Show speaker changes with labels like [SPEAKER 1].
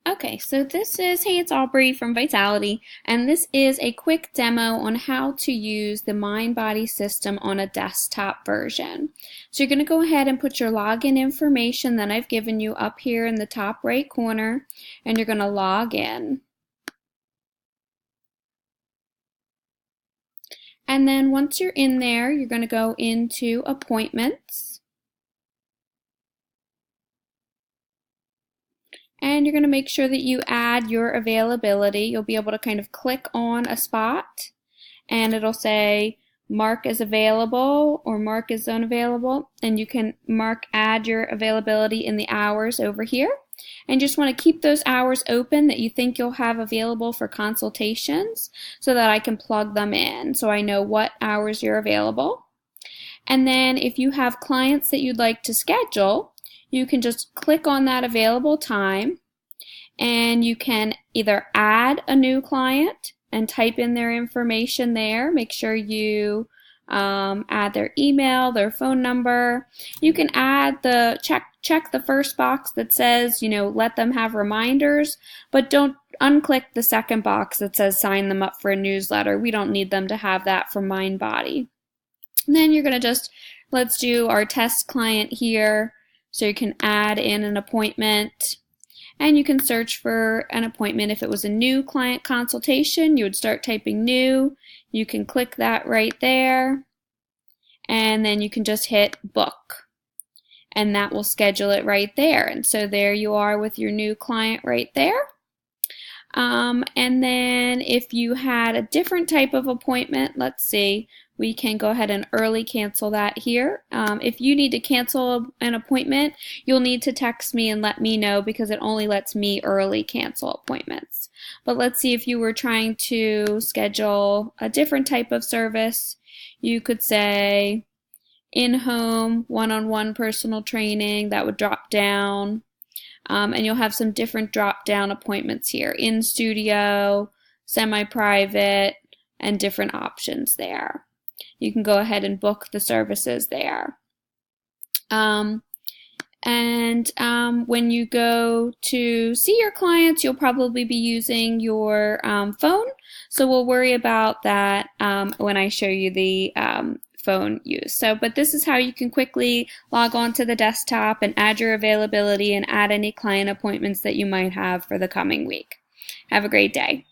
[SPEAKER 1] Okay, so hey, it's Aubrey from Vitality, and this is a quick demo on how to use the MindBody system on a desktop version. So you're going to go ahead and put your login information that I've given you up here in the top right corner, and you're going to log in. And then once you're in there, you're going to go into Appointments. And you're going to make sure that you add your availability. You'll be able to kind of click on a spot and it'll say mark as available or mark as unavailable, and you can add your availability in the hours over here. And just want to keep those hours open that you think you'll have available for consultations so that I can plug them in so I know what hours you're available. And then if you have clients that you'd like to schedule, you can just click on that available time and you can either add a new client and type in their information there. Make sure you add their email, their phone number. You can add check the first box that says, let them have reminders, but don't unclick the second box that says sign them up for a newsletter. We don't need them to have that for MindBody. And then you're going to let's do our test client here. So you can add in an appointment and you can search for an appointment. If it was a new client consultation, you would start typing new. You can click that right there and then you can just hit book and that will schedule it right there. And so there you are with your new client right there. And then if you had a different type of appointment, let's see, we can go ahead and early cancel that here. If you need to cancel an appointment, you'll need to text me and let me know because it only lets me early cancel appointments. But let's see, if you were trying to schedule a different type of service, you could say in-home, one-on-one personal training. That would drop down. And you'll have some different drop-down appointments here. In studio, semi-private, and different options there. You can go ahead and book the services there. When you go to see your clients, you'll probably be using your phone. So we'll worry about that when I show you the phone use. But this is how you can quickly log on to the desktop and add your availability and add any client appointments that you might have for the coming week. Have a great day.